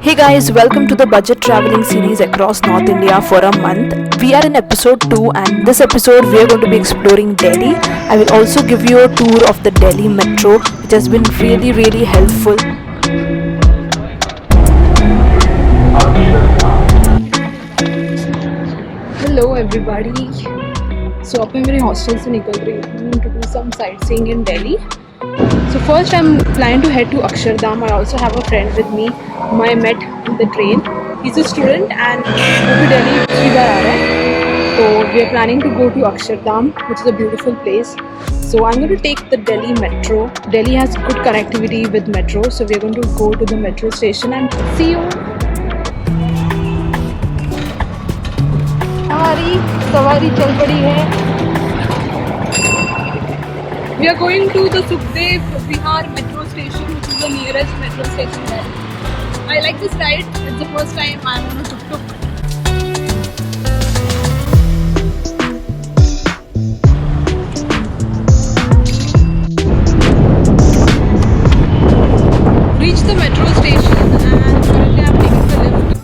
Hey guys, welcome to the budget traveling series across North India for a month. We are in episode 2 and this episode we are going to be exploring Delhi. I will also give you a tour of the Delhi metro which has been really helpful. Hello everybody. So अब मैं मेरे hostel से निकल रही हूँ to do some sightseeing in Delhi. So first I'm planning to head to Akshardham. I also have a friend with me whom I met in the train. He's a student and go to Delhi पिछली बार आ रहा है. So we are planning to go to Akshardham, which is a beautiful place. So I'm going to take the Delhi metro. Delhi has good connectivity with metro, so we are going to go to the metro station and see you. हमारी सवारी चल पड़ी है. We are going to the Sukhdev Vihar metro station, which is the nearest metro station there. I like this ride. It's the first time I'm on a tuk-tuk. Reach the metro station and currently I'm taking the lift.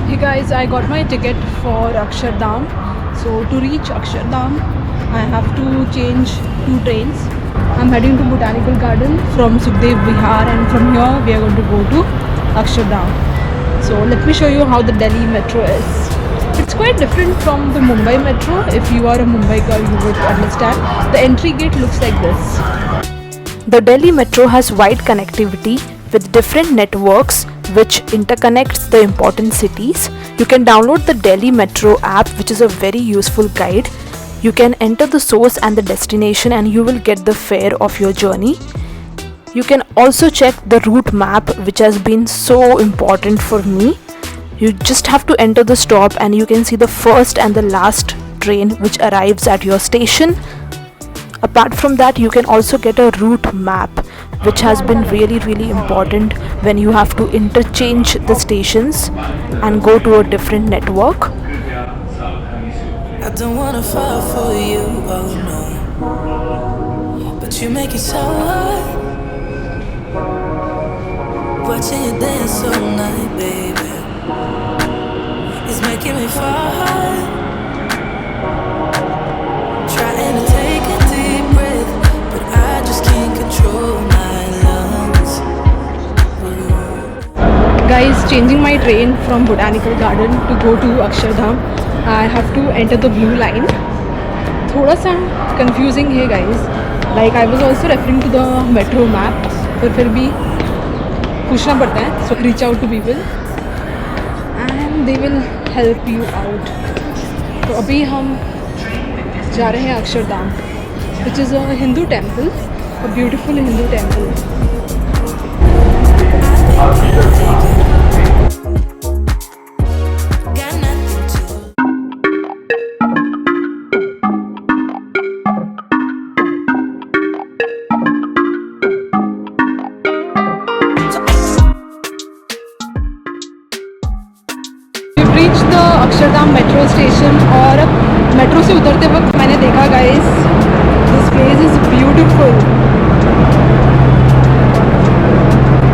Hey guys, I got my ticket for Akshardham. So to reach Akshardham, I have to change 2 trains. I'm heading to Botanical Garden from Sukhdev Vihar, and from here we are going to go to Akshardham. So let me show you how the Delhi metro is. It's quite different from the Mumbai metro. If you are a Mumbai girl, you would understand. The entry gate looks like this. The Delhi metro has wide connectivity with different networks which interconnects the important cities. You can download the Delhi Metro app, which is a very useful guide. You can enter the source and the destination and you will get the fare of your journey. You can also check the route map, which has been so important for me. You just have to enter the stop and you can see the first and the last train which arrives at your station. Apart from that, you can also get a route map, which has been really important when you have to interchange the stations and go to a different network. I don't wanna fall for you, oh no, but you make it so hard. Watching you dance all night, baby, it's making me fall hard. Trying to take a deep breath, but I just can't control my lungs. Guys, changing my train from Botanical Garden to go to Akshardham, I have to enter the blue line. थोड़ा सा confusing है guys. Like I was also referring to the metro map, पर फिर भी पूछना पड़ता है. So reach out to people and they will help you out. तो अभी हम जा रहे हैं Akshardham, which is a Hindu temple, a beautiful Hindu temple. We've reached the Akshardham metro station और मेट्रो से उतरते वक्त मैंने देखा guys, this place is beautiful.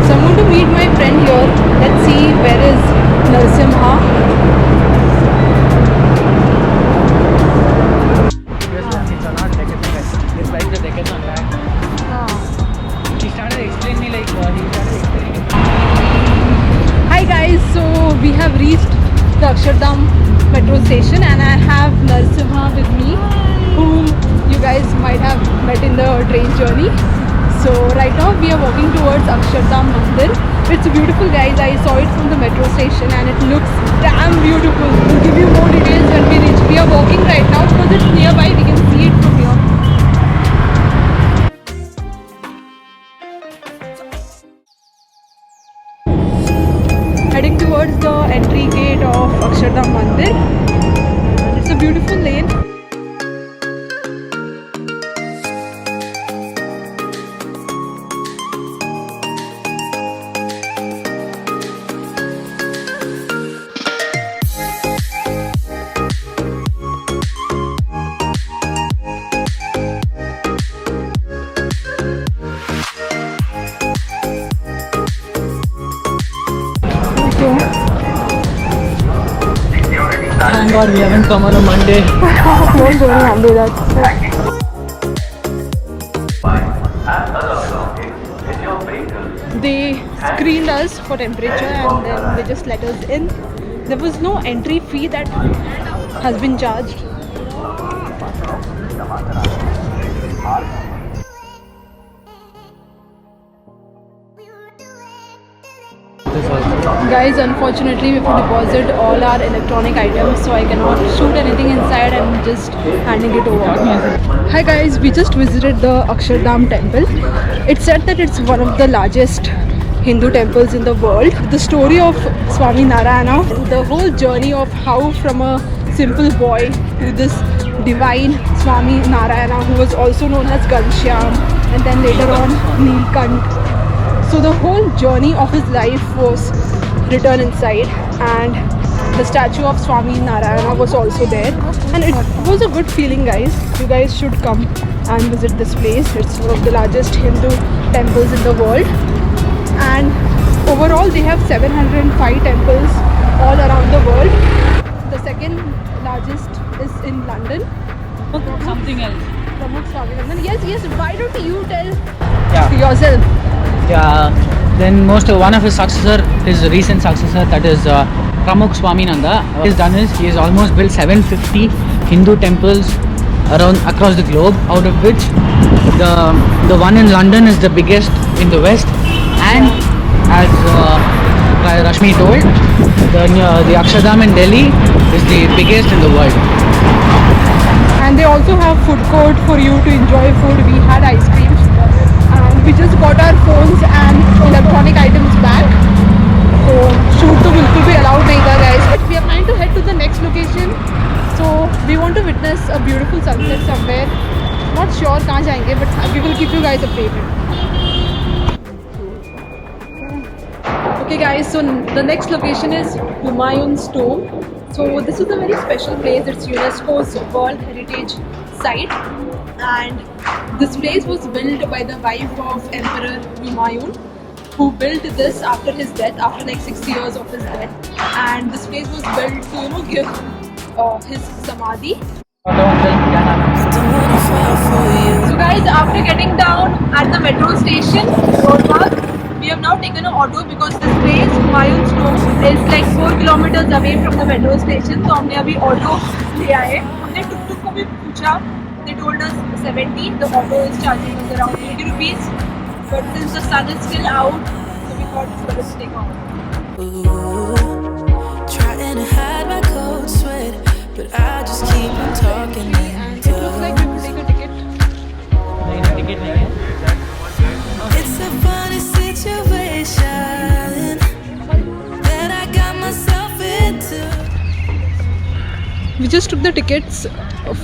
So I'm going to meet my friend here. Let's see where is Narasimha. Hi guys, so we have reached the Akshardham metro station and I have Narasimha with me, whom you guys might have met in the train journey. So right now we are walking towards Akshardham Mandir. It's beautiful guys. I saw it from the metro station and it looks damn beautiful. We'll give you more details when we reach. We are walking right now because it's nearby. We can see it from here. Heading towards the entry gate of Akshardham Mandir. It's a beautiful lane. God, we haven't come on a Monday. Don't worry, I'll do that. They screened us for temperature and then they just let us in. There was no entry fee that has been charged. Guys, unfortunately we have to deposit all our electronic items, so I cannot shoot anything inside. I'm just handing it over. Hi guys, we just visited the Akshardham temple. It's said that it's one of the largest Hindu temples in the world. The story of Swami Narayana, the whole journey of how from a simple boy to this divine Swami Narayana, who was also known as Ghanshyam and then later on Neelkant. So the whole journey of his life was written inside, and the statue of Swami Narayana was also there, and it was a good feeling, guys. You guys should come and visit this place. It's one of the largest Hindu temples in the world, and overall they have 705 temples all around the world. The second largest is in London. Something else. Pramukh Swaminathan. Yes, why don't you tell Yeah. yourself? Yeah. Then one of his successor, his recent successor, that is Pramukh Swaminanda. What he's done is he has almost built 750 Hindu temples across the globe, out of which the one in London is the biggest in the West, and as Rashmi told, the Akshardham in Delhi is the biggest in the world. And they also have food court for you to enjoy food. We had ice cream and we just got our phones and electronic items back. So shoot to bilkul bhi allowed nahi tha, guys. But we are planning to head to the next location. So we want to witness a beautiful sunset somewhere. Not sure kahan jayenge, but we will keep you guys updated. Okay guys, so the next location is Humayun's tomb. So this is a very special place. It's UNESCO's World Heritage Site, and this place was built by the wife of Emperor Humayun, who built this after his death, after like 6 years of his death. And this place was built to give his samadhi. So guys, after getting down at the metro station, Roadmark, we have now taken an auto because this place, Humayun's tomb, is like 4 kilometers away from the metro station. So हमने अभी auto ले आए. हमने tuk-tuk को भी पूछा. They told us 70. The auto is charging us around 80 rupees. But since the sun is still out, so we thought it's better to take off. Trying to hide my cold sweat, but I just keep on talking. And it looks like we have to take a ticket. It's a funny situation that I got myself into. We just took the tickets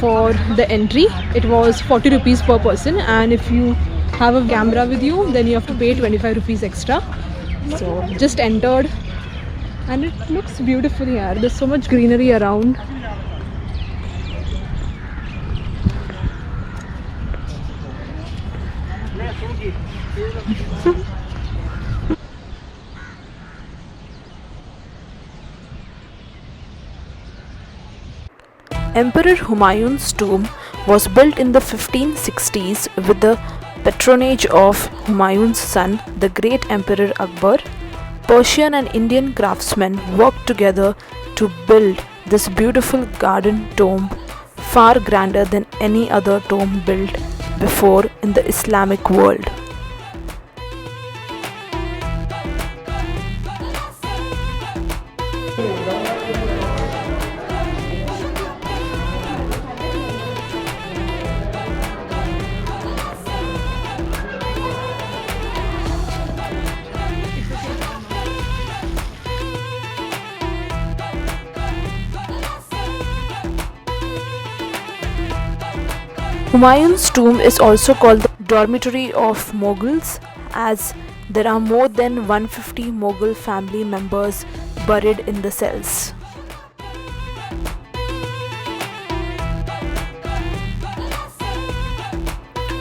for the entry. It was 40 rupees per person, and if you have a camera with you, then you have to pay 25 rupees extra. So just entered, and it looks beautiful here. There's so much greenery around. Emperor Humayun's tomb was built in the 1560s with the patronage of Humayun's son, the great Emperor Akbar. Persian and Indian craftsmen worked together to build this beautiful garden tomb, far grander than any other tomb built before in the Islamic world. Humayun's tomb is also called the dormitory of Mughals, as there are more than 150 Mughal family members buried in the cells.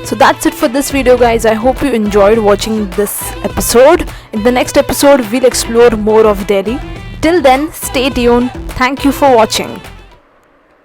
So that's it for this video, guys. I hope you enjoyed watching this episode. In the next episode, we'll explore more of Delhi. Till then, stay tuned. Thank you for watching.